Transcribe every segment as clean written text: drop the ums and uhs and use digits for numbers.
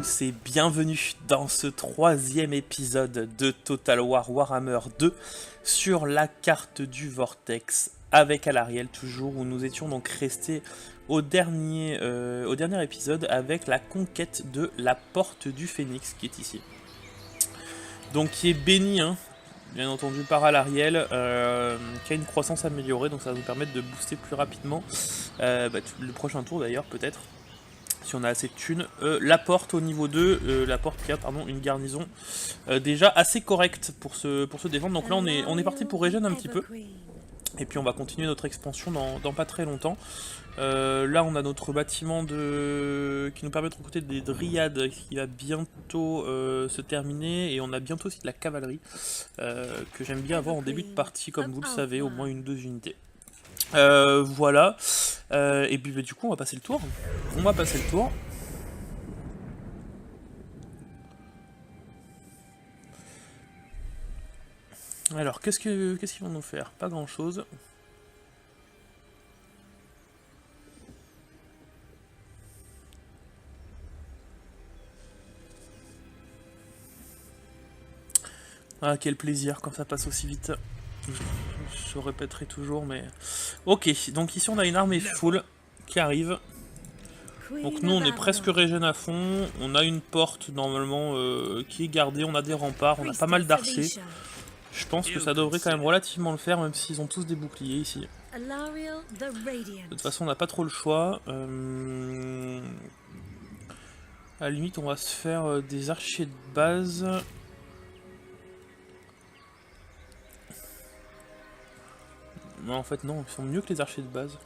tous et bienvenue dans ce troisième épisode de Total War Warhammer 2 sur la carte du Vortex avec Alarielle toujours, où nous étions donc restés au dernier épisode avec la conquête de la Porte du Phénix qui est ici. Donc qui est béni, hein, bien entendu par Alarielle, qui a une croissance améliorée, donc ça va nous permettre de booster plus rapidement le prochain tour d'ailleurs peut-être. Si on a assez de thunes. La porte au niveau 2, la porte qui a une garnison déjà assez correcte pour se défendre. Donc là on est parti pour régénérer un petit peu. Et puis on va continuer notre expansion dans pas très longtemps. Là on a notre bâtiment qui nous permet de recruter des dryades qui va bientôt se terminer. Et on a bientôt aussi de la cavalerie que j'aime bien avoir en début de partie, comme vous le savez, au moins 1-2 unités. Voilà. Et puis du coup on va passer le tour. Alors qu'est-ce qu'ils vont nous faire? Pas grand chose. Ah quel plaisir quand ça passe aussi vite. Je répéterai toujours mais... Ok, donc ici on a une armée full qui arrive. Donc nous on est presque régène à fond, on a une porte normalement qui est gardée, on a des remparts, on a pas mal d'archers. Je pense que ça devrait quand même relativement le faire, même s'ils ont tous des boucliers ici. De toute façon on n'a pas trop le choix. À la limite on va se faire des archers de base. Non en fait non, ils sont mieux que les archers de base.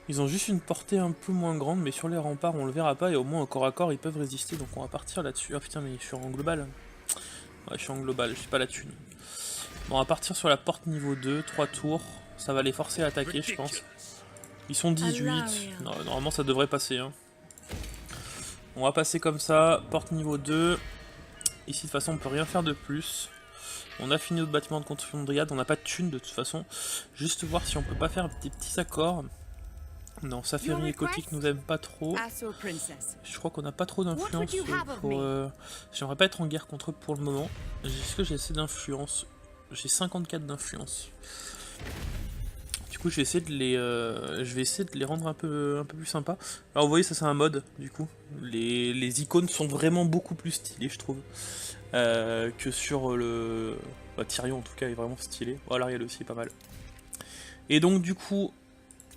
Ils ont juste une portée un peu moins grande, mais sur les remparts on le verra pas, et au moins au corps à corps ils peuvent résister, donc on va partir là-dessus. Ah putain mais je suis en global. Ouais je suis en global, je suis pas la thune. Bon on va partir sur la porte niveau 2, 3 tours, ça va les forcer à attaquer je pense. Ils sont 18, non, normalement ça devrait passer. Hein. On va passer comme ça, porte niveau 2. Ici de toute façon on peut rien faire de plus. On a fini notre bâtiment de construction de dryade, on n'a pas de thune de toute façon. Juste voir si on peut pas faire des petits accords. Non, Saferi et Kotik nous aiment pas trop. Je crois qu'on n'a pas trop d'influence pour... J'aimerais pas être en guerre contre eux pour le moment. Est-ce que j'ai assez d'influence? J'ai 54 d'influence. Du coup, je vais essayer de les rendre un peu plus sympas. Alors, vous voyez, ça c'est un mode, du coup. Les icônes sont vraiment beaucoup plus stylées, je trouve. Que sur le... Bah, Tyrion, en tout cas, est vraiment stylé. Voilà, Ariel aussi, pas mal. Et donc, du coup...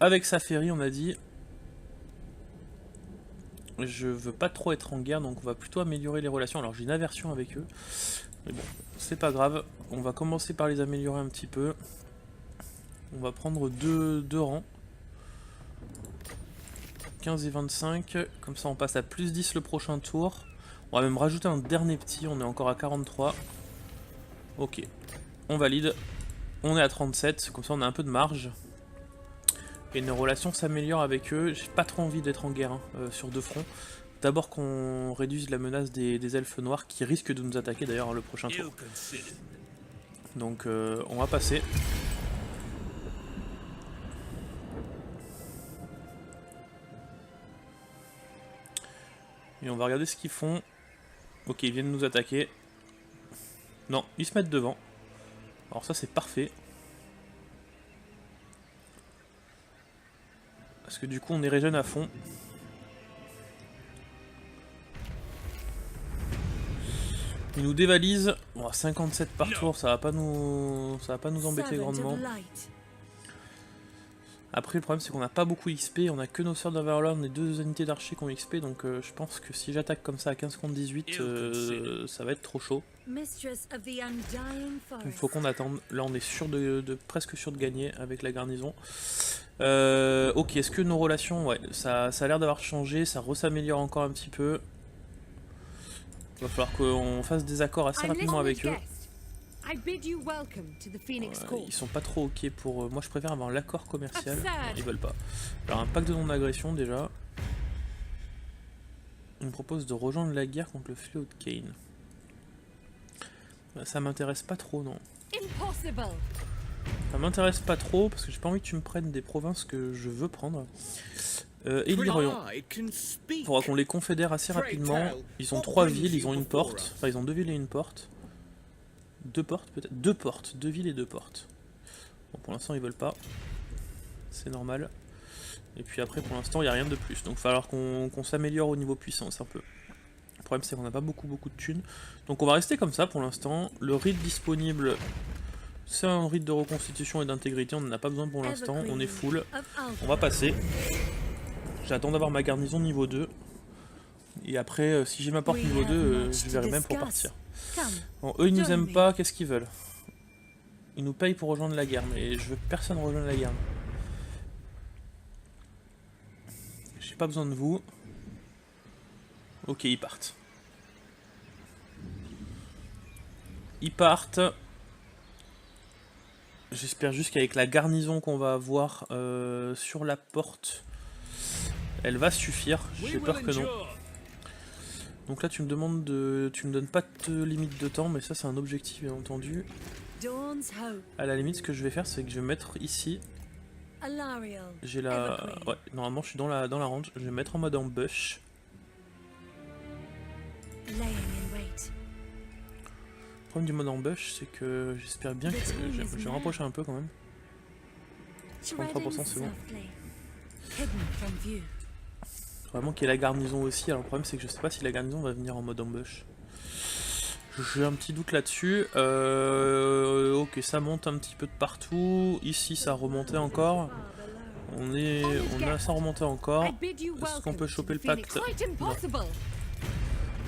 Avec Saferi, on a dit, je veux pas trop être en guerre, donc on va plutôt améliorer les relations. Alors j'ai une aversion avec eux, mais bon, c'est pas grave. On va commencer par les améliorer un petit peu. On va prendre deux rangs. 15 et 25, comme ça on passe à plus 10 le prochain tour. On va même rajouter un dernier petit, on est encore à 43. Ok, on valide. On est à 37, comme ça on a un peu de marge. Et nos relations s'améliorent avec eux. J'ai pas trop envie d'être en guerre sur deux fronts. D'abord qu'on réduise la menace des elfes noirs qui risquent de nous attaquer d'ailleurs le prochain tour. Donc on va passer. Et on va regarder ce qu'ils font. Ok, ils viennent nous attaquer. Non, ils se mettent devant. Alors ça c'est parfait. Parce que du coup on est régène à fond. Ils nous dévalisent. Bon, 57 par tour, ça va pas nous embêter grandement. Après le problème c'est qu'on n'a pas beaucoup XP, on a que nos sœurs d'Overlord et 2 unités d'archers qui ont XP, donc je pense que si j'attaque comme ça à 15 contre 18, ça va être trop chaud. Il faut qu'on attende. Là on est sûr presque sûr de gagner avec la garnison. Ok, est-ce que nos relations, ouais, ça a l'air d'avoir changé, ça s'améliore encore un petit peu. Il va falloir qu'on fasse des accords assez rapidement avec eux. Ils sont pas trop ok pour... moi je préfère avoir l'accord commercial. Non, ils veulent pas. Alors un pacte de non-agression déjà. Il me propose de rejoindre la guerre contre le fléau de Kane. Bah, ça m'intéresse pas trop, non. Ça m'intéresse pas trop parce que j'ai pas envie que tu me prennes des provinces que je veux prendre. Ellyrion. Il faudra qu'on les confédère assez rapidement. Ils ont 3 villes, ils ont une porte. Enfin, ils ont 2 villes et une porte. 2 portes peut-être. 2 portes, 2 villes et 2 portes. Bon, pour l'instant, ils veulent pas. C'est normal. Et puis après, pour l'instant, il n'y a rien de plus. Donc il va falloir qu'on s'améliore au niveau puissance un peu. Le problème, c'est qu'on n'a pas beaucoup de thunes. Donc on va rester comme ça pour l'instant. Le rite disponible, c'est un rite de reconstitution et d'intégrité. On n'en a pas besoin pour l'instant. On est full. On va passer. J'attends d'avoir ma garnison niveau 2. Et après, si j'ai ma porte niveau 2, je verrai même pour partir. Bon, eux, ils nous aiment pas. Qu'est-ce qu'ils veulent? Ils nous payent pour rejoindre la guerre. Mais je veux que personne rejoigne la guerre. J'ai pas besoin de vous. Ok, ils partent. Ils partent. J'espère juste qu'avec la garnison qu'on va avoir sur la porte, elle va suffire. J'ai peur que non. Donc là, tu me demandes de... Tu me donnes pas de limite de temps, mais ça, c'est un objectif, bien entendu. À la limite, ce que je vais faire, c'est que je vais mettre ici... J'ai la... Ouais, normalement, je suis dans la range. Je vais mettre en mode ambush. Le problème du mode ambush, c'est que j'espère bien que... Je vais rapprocher un peu, quand même. 33%, c'est bon. Vraiment qu'il y ait la garnison aussi. Alors le problème c'est que je sais pas si la garnison va venir en mode ambush. J'ai un petit doute là-dessus. Ok, ça monte un petit peu de partout. Ici ça remontait encore. On a ça remonté encore. Est-ce qu'on peut choper le pacte? Non.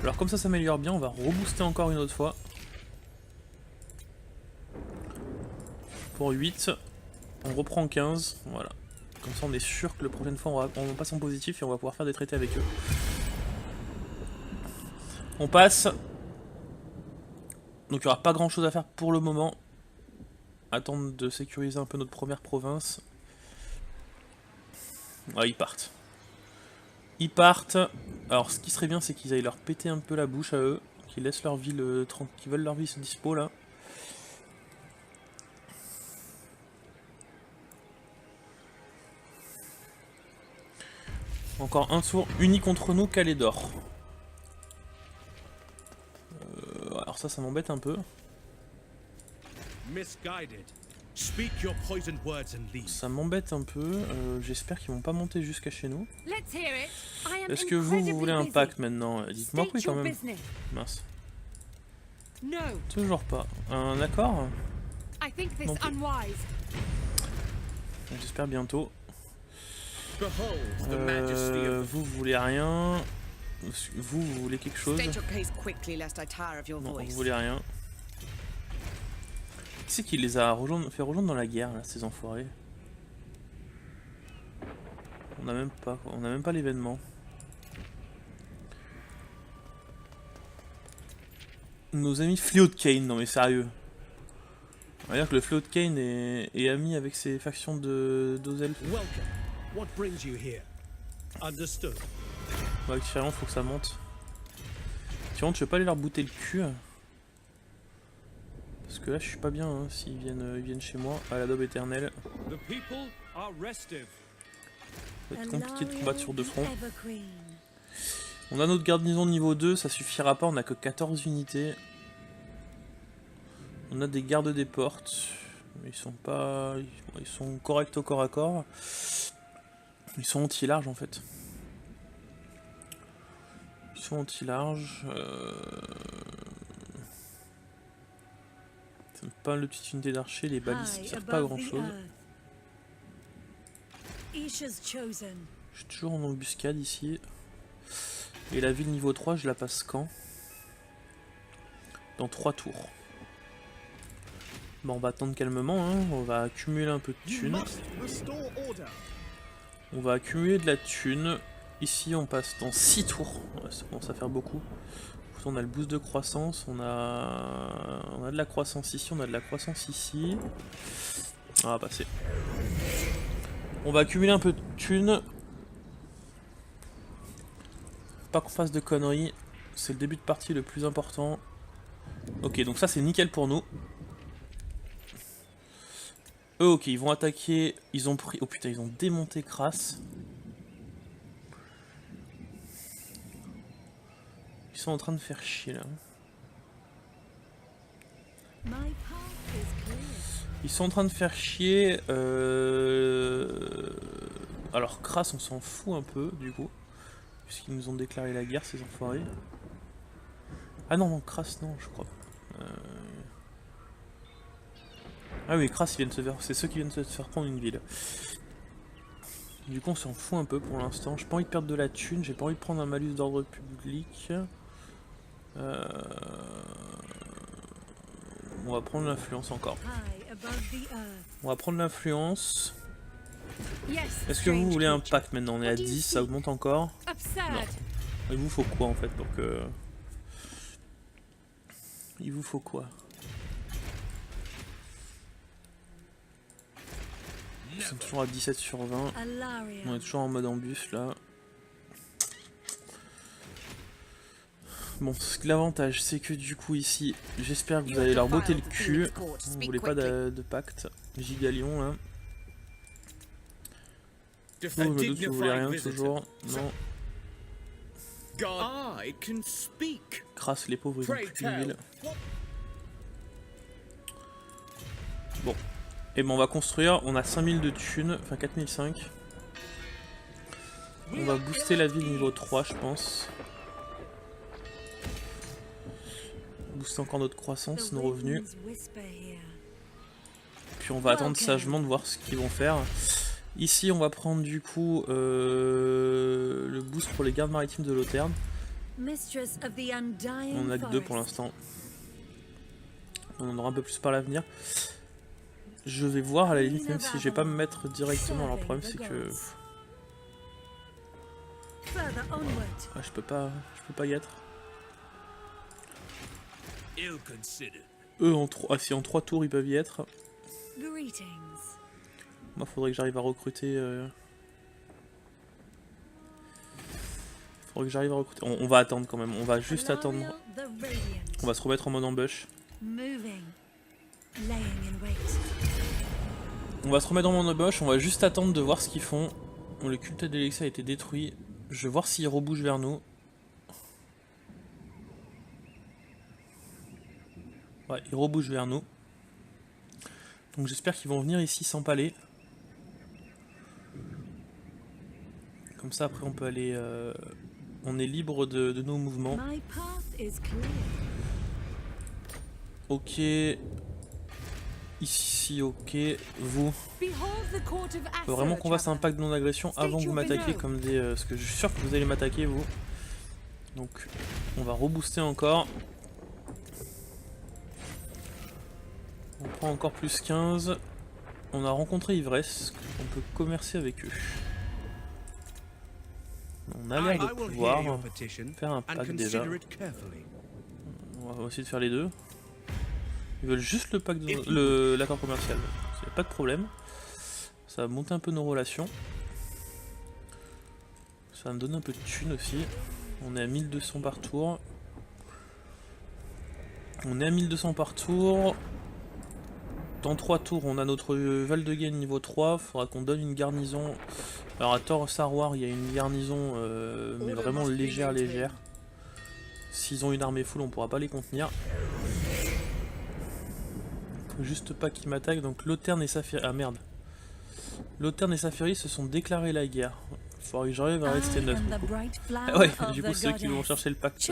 Alors comme ça s'améliore bien, on va rebooster encore une autre fois. Pour 8. On reprend 15. Voilà. Comme ça on est sûr que la prochaine fois on passe en positif et on va pouvoir faire des traités avec eux. On passe. Donc il n'y aura pas grand chose à faire pour le moment. Attendre de sécuriser un peu notre première province. Ouais, ils partent. Ils partent. Alors ce qui serait bien c'est qu'ils aillent leur péter un peu la bouche à eux. Qu'ils laissent leur ville qu'ils veulent leur ville se dispo là. Encore un tour uni contre nous, Calédor. Alors ça m'embête un peu. Ça m'embête un peu. J'espère qu'ils vont pas monter jusqu'à chez nous. Est-ce que vous voulez un pacte maintenant? Dites-moi oui quand même. Mince. Toujours pas. Un accord? J'espère bientôt. Vous voulez rien. Vous voulez quelque chose? Non, vous voulez rien. Qui c'est qui les a fait rejoindre dans la guerre, là, ces enfoirés? On n'a même pas l'événement. Nos amis Fléau de Kane, non mais sérieux. On va dire que le Fléau de Kane est ami avec ses factions d'Ozelf. Ouais, carrément, faut que ça monte. Tiens, je vais pas aller leur bouter le cul. Parce que là, je suis pas bien hein, s'ils viennent chez moi à la daube éternelle. Ça va être compliqué de combattre sur deux fronts. On a notre garnison niveau 2, ça suffira pas, on a que 14 unités. On a des gardes des portes. Ils sont pas... Ils sont corrects au corps à corps. Ils sont anti-large en fait. Ils sont anti-large. Pas le petite unité d'archer, les balises qui servent pas à grand chose. Je suis toujours en embuscade ici. Et la ville niveau 3, je la passe quand? Dans 3 tours. Bon, on va attendre calmement, hein. On va accumuler un peu de thunes. On va accumuler de la thune. Ici, on passe dans 6 tours. Ouais, ça commence à faire beaucoup. On a le boost de croissance, on a de la croissance ici, on a de la croissance ici. On va passer. On va accumuler un peu de thunes. Pas qu'on fasse de conneries. C'est le début de partie le plus important. Ok, donc ça c'est nickel pour nous. Eux, ok, ils vont attaquer. Ils ont pris... Oh putain, ils ont démonté Kras. Ils sont en train de faire chier là. Ils sont en train de faire chier. Alors Kras, on s'en fout un peu du coup. Puisqu'ils nous ont déclaré la guerre, ces enfoirés. Ah non, non, Kras, non, je crois. Ah oui, Kras, c'est ceux qui viennent de se faire prendre une ville. Du coup, on s'en fout un peu pour l'instant. J'ai pas envie de perdre de la thune, j'ai pas envie de prendre un malus d'ordre public. On va prendre l'influence encore. On va prendre l'influence. Est-ce que vous voulez un pacte maintenant? On est à 10, ça augmente encore. Non. Il vous faut quoi en fait pour que... Il vous faut quoi? Ils sont toujours à 17 sur 20. On est toujours en mode embûche là. Bon, l'avantage c'est que du coup ici, j'espère que vous allez leur botter le cul. Vous voulez pas de pacte. Gigalion là. Vous, je me doute que vous voulez rien toujours. Non. Crasse les pauvres, ils ont plus de ville. Bon. Et bon, on va construire, on a 5000 de thunes, enfin 4005. On va booster la ville niveau 3 je pense. Booster encore notre croissance, nos revenus. Puis on va attendre sagement de voir ce qu'ils vont faire. Ici on va prendre du coup le boost pour les gardes maritimes de Loterne. On a que 2 pour l'instant. On en aura un peu plus par l'avenir. Je vais voir à la limite, même si je vais pas me mettre directement. Alors le problème c'est que... Ah, je peux pas y être. Eux en 3... Ah si, en 3 tours ils peuvent y être. Moi faudrait que j'arrive à recruter... Faudrait que j'arrive à recruter... On va attendre quand même, on va juste attendre. On va se remettre en mode ambush. On va se remettre en mode ambush, on va juste attendre de voir ce qu'ils font. Bon, le culte d'Elixir a été détruit. Je vais voir s'ils rebougent vers nous. Ouais, ils rebougent vers nous. Donc j'espère qu'ils vont venir ici s'empaler. Comme ça après on peut aller... On est libre de nos mouvements. Ok. Ici, ok. Vous. Faut vraiment qu'on fasse un pacte de non-agression avant que vous m'attaquiez comme des... parce que je suis sûr que vous allez m'attaquer vous. Donc on va rebooster encore. On prend encore plus 15. On a rencontré Ivresse. On peut commercer avec eux. On a l'air de pouvoir faire un pacte déjà. On va essayer de faire les deux. Ils veulent juste le pacte, l'accord commercial. Il n'y a pas de problème. Ça va monter un peu nos relations. Ça va me donner un peu de thunes aussi. On est à 1200 par tour. On est à 1200 par tour. Dans 3 tours, on a notre Val de Gaine niveau 3. Faudra qu'on donne une garnison. Alors à Tor Sarwar, il y a une garnison, mais vraiment légère. S'ils ont une armée full, on pourra pas les contenir. Faut juste pas qu'ils m'attaquent. Donc Loterne et Saphiri... Ah merde. Loterne et Saphiri se sont déclarés la guerre. Faudrait que j'arrive à rester neuf. Ah ouais, du coup c'est eux qui vont chercher le pacte.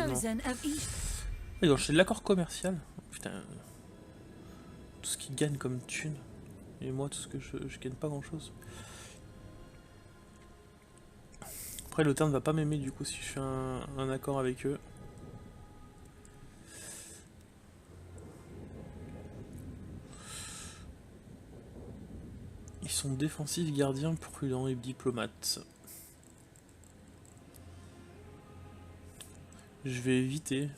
Ils vont chercher l'accord commercial. Putain. Tout ce qu'ils gagnent comme thune. Et moi, tout ce que je gagne pas grand chose. Après, Loterne va pas m'aimer du coup si je fais un accord avec eux. Ils sont défensifs, gardiens, prudents et diplomates. Je vais éviter.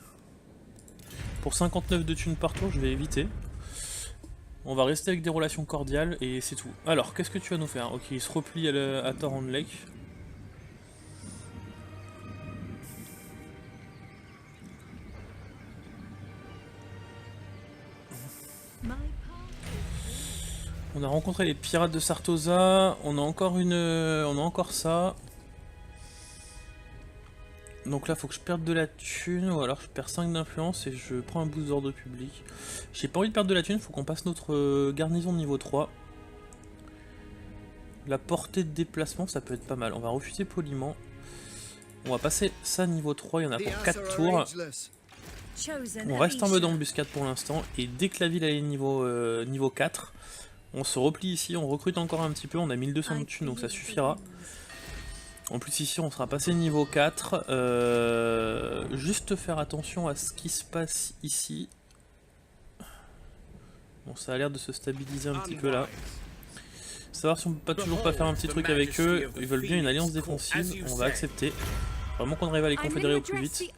Pour 59 de thunes par tour, je vais éviter. On va rester avec des relations cordiales et c'est tout. Alors, qu'est-ce que tu vas nous faire? Ok, il se replie à Torrent Lake. On a rencontré les pirates de Sartosa. On a encore ça. Donc là, faut que je perde de la thune, ou alors je perds 5 d'influence et je prends un boost d'ordre public. J'ai pas envie de perdre de la thune, faut qu'on passe notre garnison niveau 3. La portée de déplacement, ça peut être pas mal. On va refuser poliment. On va passer ça niveau 3, il y en a pour 4 tours. On reste en mode embuscade pour l'instant, et dès que la ville est niveau 4, on se replie ici, on recrute encore un petit peu, on a 1200 de thunes donc ça suffira. En plus ici on sera passé niveau 4, juste faire attention à ce qui se passe ici. Bon, ça a l'air de se stabiliser un petit peu là. Savoir si on peut toujours pas faire un petit truc avec eux, ils veulent bien une alliance défensive, on va accepter. Vraiment qu'on arrive à les confédérer au plus vite.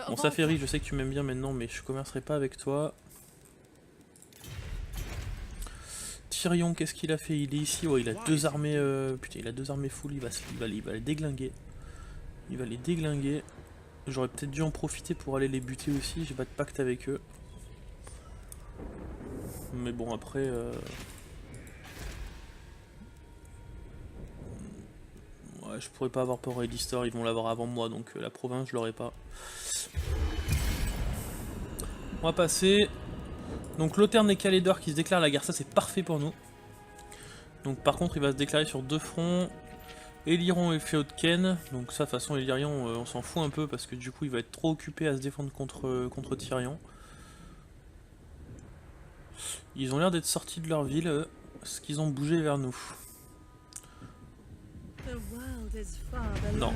Bon, Saferi, je sais que tu m'aimes bien maintenant, mais je commercerai pas avec toi. Tyrion, qu'est-ce qu'il a fait? Il est ici, ouais, il a 2 armées. Putain, il a 2 armées full, il va les déglinguer. Il va les déglinguer. J'aurais peut-être dû en profiter pour aller les buter aussi, j'ai pas de pacte avec eux. Mais bon, après. Ouais, je pourrais pas avoir Port Edistor, ils vont l'avoir avant moi, donc la province je l'aurai pas. On va passer. Donc Lothern et Calédor qui se déclarent la guerre, ça c'est parfait pour nous. Donc par contre il va se déclarer sur 2 fronts. Élyron et Féodken. Donc ça de toute façon Élyrion on s'en fout un peu parce que du coup il va être trop occupé à se défendre contre Tyrion. Ils ont l'air d'être sortis de leur ville, parce qu'ils ont bougé vers nous. Non.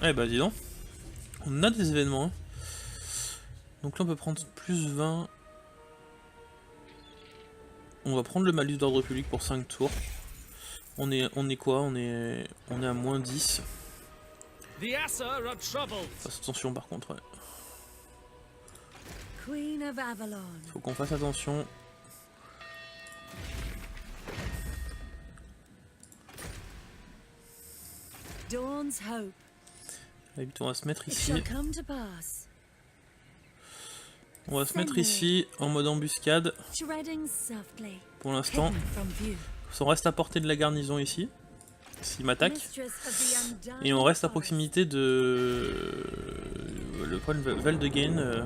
Eh bah dis donc. On a des événements. Hein. Donc là on peut prendre plus 20. On va prendre le malus d'ordre public pour 5 tours. On est quoi? On est à moins 10. Fasse attention par contre. Ouais. Faut qu'on fasse attention. Allez, on va se mettre ici. On va se mettre ici en mode embuscade. Pour l'instant. On reste à portée de la garnison ici. S'il m'attaque. Et on reste à proximité de le point de Valdegain.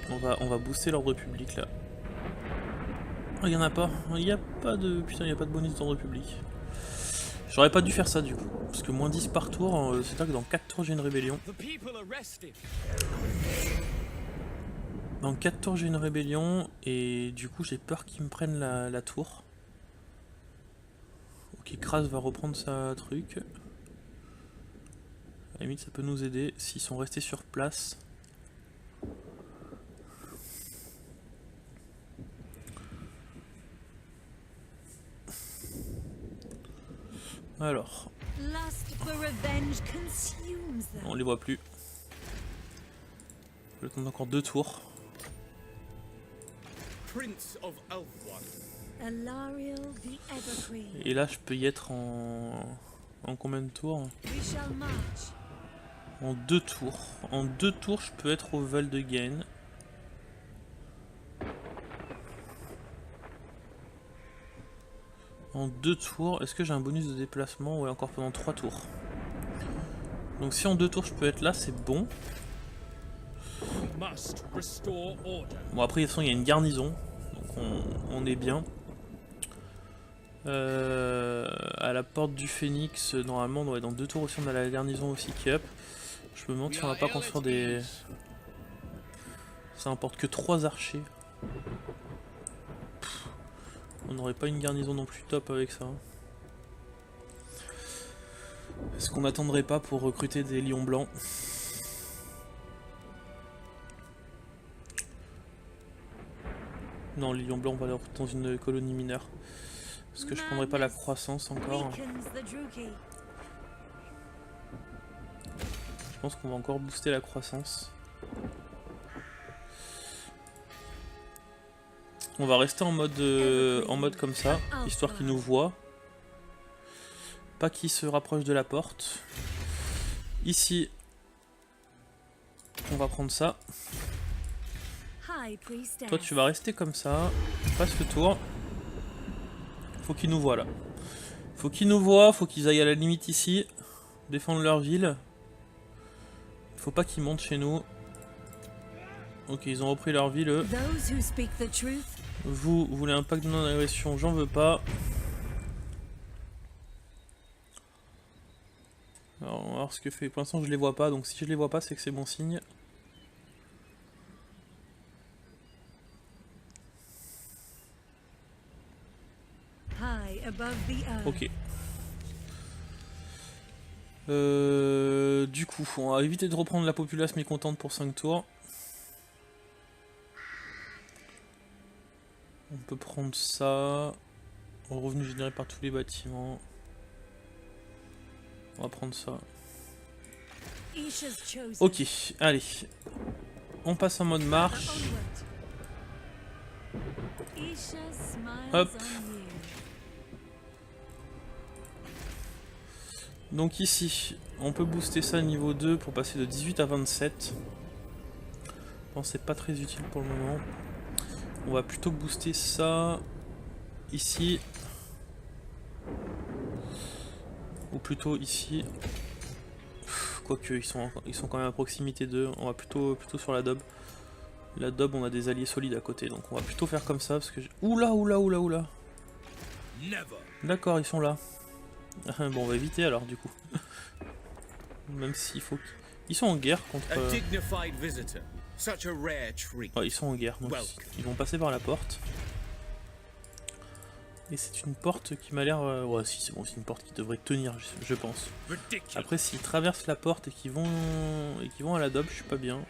On va booster l'ordre public là. Oh, il y en a pas. Il n'y a pas de. Putain, il n'y a pas de bonus d'ordre public. J'aurais pas dû faire ça du coup. Parce que moins 10 par tour, c'est-à-dire que dans 4 tours j'ai une rébellion. Dans 4 tours j'ai une rébellion et du coup j'ai peur qu'ils me prennent la tour. Ok, Kras va reprendre sa truc. À la limite ça peut nous aider s'ils sont restés sur place. Alors. On les voit plus. Le temps d'encore 2 tours. Et là je peux y être en combien de tours? En 2 tours. En 2 tours je peux être au Valdegain. En 2 tours, est-ce que j'ai un bonus de déplacement? Ouais, encore pendant 3 tours. Donc si en 2 tours je peux être là, c'est bon. Bon après de toute façon il y a une garnison, donc on est bien. À la porte du Phénix, normalement ouais, dans 2 tours aussi on a la garnison aussi qui est up. Je me demande si on va pas construire des... Ça importe que 3 archers. On n'aurait pas une garnison non plus top avec ça. Est-ce qu'on n'attendrait pas pour recruter des lions blancs? Non, les lions blancs, on va les recruter dans une colonie mineure. Parce que je prendrais pas la croissance encore. Je pense qu'on va encore booster la croissance. On va rester en mode comme ça, histoire qu'ils nous voient. Pas qu'ils se rapprochent de la porte. Ici, on va prendre ça. Toi, tu vas rester comme ça. Passe le tour. Faut qu'ils nous voient là. Faut qu'ils nous voient, faut qu'ils aillent à la limite ici. Défendre leur ville. Faut pas qu'ils montent chez nous. Ok, ils ont repris leur ville. Vous voulez un pacte de non-agression, j'en veux pas. Alors on va voir ce que fait. Pour l'instant je les vois pas, donc si je les vois pas c'est que c'est bon signe. Ok. Du coup, on va éviter de reprendre la populace mécontente pour 5 tours. On peut prendre ça. Revenu généré par tous les bâtiments. On va prendre ça. Ok, allez. On passe en mode marche. Hop. Donc ici, on peut booster ça niveau 2 pour passer de 18 à 27. Bon, c'est pas très utile pour le moment. On va plutôt booster ça ici. Ou plutôt ici. Quoique, ils sont quand même à proximité d'eux. On va plutôt sur la Dob. La Dob, on a des alliés solides à côté. Donc on va plutôt faire comme ça. Parce que oula. D'accord, ils sont là. Bon, on va éviter alors du coup. Même s'il faut... Ils sont en guerre contre... Ouais, ils sont en guerre, donc ils vont passer par la porte. Et c'est une porte qui m'a l'air... Ouais, si, c'est bon, c'est une porte qui devrait tenir, je pense. Après, s'ils traversent la porte et qu'ils vont à la Dob, je suis pas bien.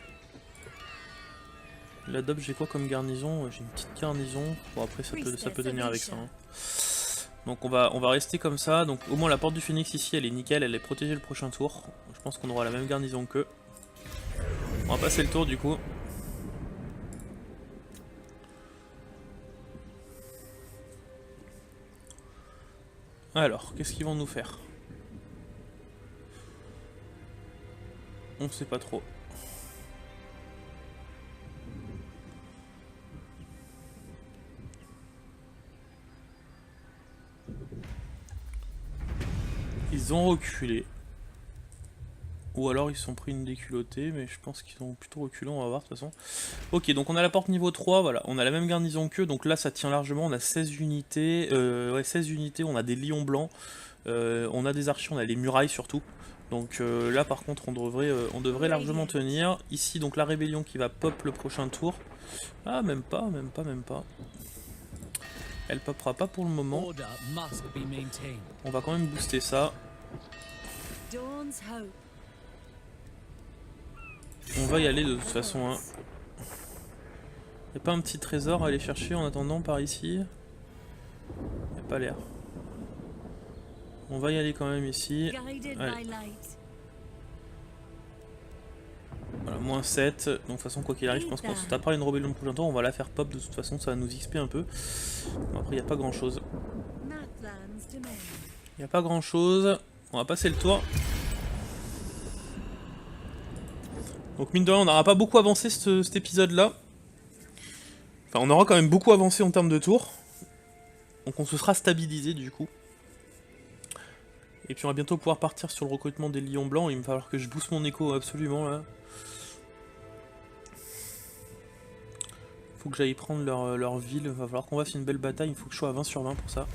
La Dob, j'ai quoi comme garnison? J'ai une petite garnison. Bon, après, ça peut tenir avec ça. Hein. Donc on va rester comme ça. Donc au moins la porte du Phénix ici, elle est nickel, elle est protégée le prochain tour. Je pense qu'on aura la même garnison qu'eux. On va passer le tour du coup. Alors, qu'est-ce qu'ils vont nous faire? On sait pas trop. Ils ont reculé. Ou alors ils se sont pris une déculottée, mais je pense qu'ils ont plutôt reculé, on va voir de toute façon. Ok, donc on a la porte niveau 3, voilà, on a la même garnison qu'eux, donc là ça tient largement, on a 16 unités, ouais 16 unités, on a des lions blancs, on a des archers, on a les murailles surtout. Donc là par contre on devrait largement tenir. Ici donc la rébellion qui va pop le prochain tour. Ah même pas. Elle popera pas pour le moment. On va quand même booster ça. On va y aller de toute façon. Hein. Y'a pas un petit trésor à aller chercher en attendant par ici? Y'a pas l'air. On va y aller quand même ici. Allez. Voilà, moins 7. Donc de toute façon quoi qu'il arrive, je pense qu'on se tapera une rébellion le prochain tour. On va la faire pop de toute façon, ça va nous XP un peu. Bon, après il n'y a pas grand chose. Il n'y a pas grand chose. On va passer le tour. Donc mine de rien, on n'aura pas beaucoup avancé cet épisode là. Enfin on aura quand même beaucoup avancé en termes de tours. Donc on se sera stabilisé du coup. Et puis on va bientôt pouvoir partir sur le recrutement des lions blancs. Il va falloir que je booste mon écho absolument là. Faut que j'aille prendre leur ville. Il va falloir qu'on fasse une belle bataille. Il faut que je sois à 20 sur 20 pour ça.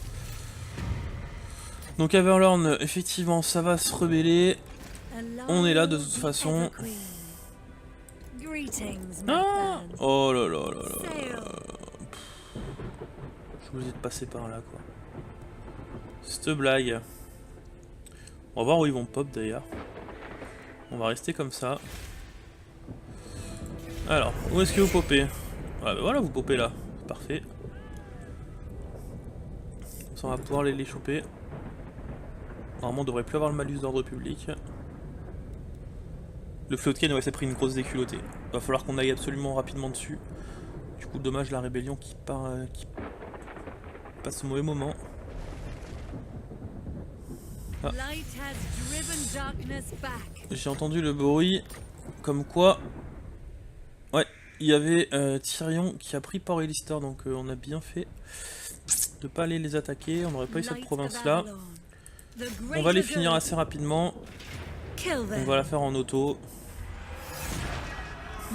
Donc Averlorn, effectivement ça va se rebeller. On est là de toute façon. Ah oh là là là là. Je suis obligé de passer par là quoi. Cette blague. On va voir où ils vont pop d'ailleurs. On va rester comme ça. Alors, où est-ce que vous popez? Ouais, bah voilà, vous popez là. Parfait. Comme ça on va pouvoir les choper. Normalement on devrait plus avoir le malus d'ordre public. Le Floatken ouais, s'est pris une grosse déculottée. Va falloir qu'on aille absolument rapidement dessus. Du coup dommage la rébellion qui passe au mauvais moment. Ah. J'ai entendu le bruit comme quoi ouais il y avait Tyrion qui a pris Port Elister, donc on a bien fait de pas aller les attaquer, on n'aurait pas eu cette province là. On va les finir assez rapidement. On va la faire en auto.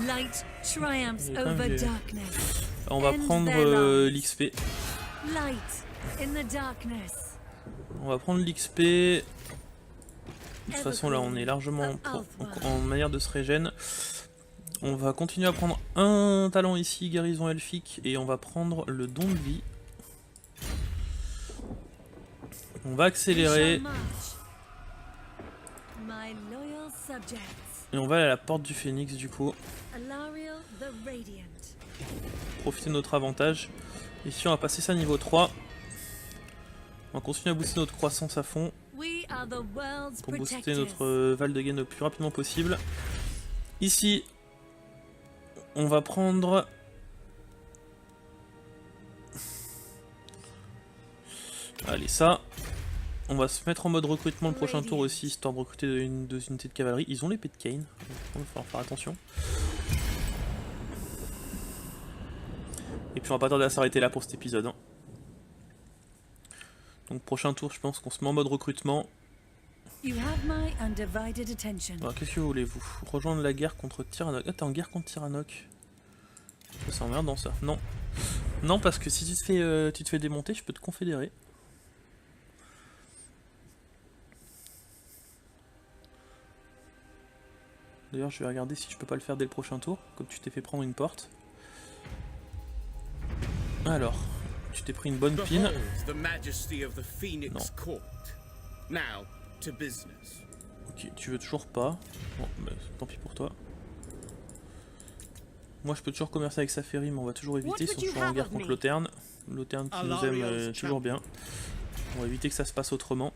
Light triumphs over darkness. On va prendre l'XP. Light in the darkness. On va prendre l'XP. De toute façon là on est largement en manière de se régène. On va continuer à prendre un talent ici, guérison elfique, et on va prendre le don de vie. On va accélérer. Et on va aller à la porte du phénix du coup. Profiter de notre avantage. Ici on va passer ça à niveau 3. On va continuer à booster notre croissance à fond. Pour booster notre Valdegen le plus rapidement possible. Ici, on va prendre... Allez ça. On va se mettre en mode recrutement le prochain tour aussi, histoire de recruter deux unités de cavalerie. Ils ont l'épée de Kane, il va falloir faire attention. Et puis on va pas tarder à s'arrêter là pour cet épisode. Hein. Donc prochain tour, je pense qu'on se met en mode recrutement. Alors qu'est-ce que voulez-vous? Rejoindre la guerre contre Tiranoc. Ah t'es en guerre contre Tiranoc. C'est emmerdant ça. Non. Non parce que si tu te fais démonter, je peux te confédérer. D'ailleurs je vais regarder si je peux pas le faire dès le prochain tour, comme tu t'es fait prendre une porte. Alors, tu t'es pris une bonne pine. Non. Ok, tu veux toujours pas. Bon, bah, tant pis pour toi. Moi je peux toujours commercer avec Saferi, mais on va toujours éviter, ils sont toujours en guerre contre Loterne. Loterne qui nous aime toujours bien. On va éviter que ça se passe autrement.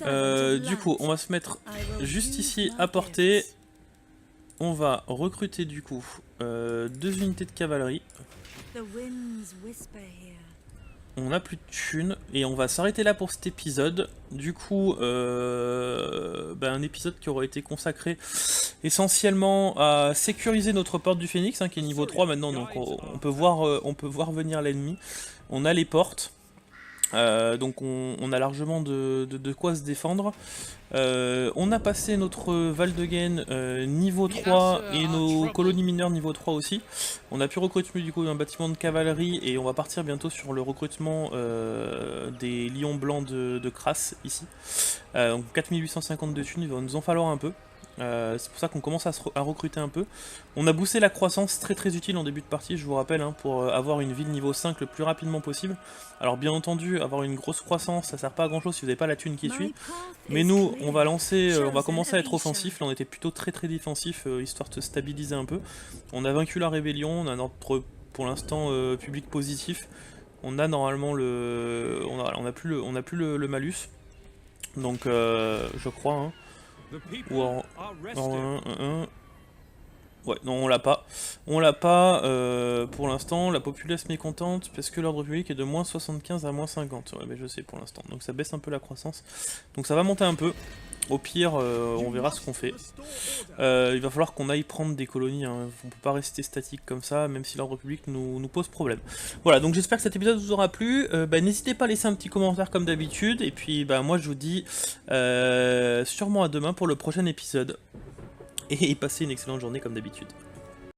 Du coup, on va se mettre juste ici à portée. On va recruter du coup 2 unités de cavalerie. On n'a plus de thunes et on va s'arrêter là pour cet épisode. Du coup, un épisode qui aura été consacré essentiellement à sécuriser notre porte du Phénix, hein, qui est niveau 3 maintenant, donc on peut voir venir l'ennemi. On a les portes. Donc on a largement de quoi se défendre. On a passé notre Valdegen niveau 3 et nos colonies mineures niveau 3 aussi. On a pu recruter du coup un bâtiment de cavalerie et on va partir bientôt sur le recrutement des lions blancs de Kras ici. Donc 4852 thunes, il va nous en falloir un peu. C'est pour ça qu'on commence à recruter un peu. On a boosté la croissance, très utile en début de partie, je vous rappelle, hein, pour avoir une ville niveau 5 le plus rapidement possible. Alors bien entendu, avoir une grosse croissance, ça sert pas à grand chose si vous n'avez pas la thune qui suit. Mais nous, on va commencer à être offensif. Là on était plutôt très défensif, histoire de se stabiliser un peu. On a vaincu la rébellion, on a notre, pour l'instant, public positif. On a normalement on a plus le malus. Donc je crois, hein. Ou en 1. Ouais, non, on l'a pas. On l'a pas pour l'instant. La populace mécontente parce que l'ordre public est de moins 75 à moins 50. Ouais, mais je sais pour l'instant. Donc ça baisse un peu la croissance. Donc ça va monter un peu. Au pire, on verra ce qu'on fait. Il va falloir qu'on aille prendre des colonies. Hein. On peut pas rester statique comme ça, même si l'ordre public nous pose problème. Voilà, donc j'espère que cet épisode vous aura plu. N'hésitez pas à laisser un petit commentaire comme d'habitude. Et puis, moi, je vous dis sûrement à demain pour le prochain épisode. Et passez une excellente journée comme d'habitude.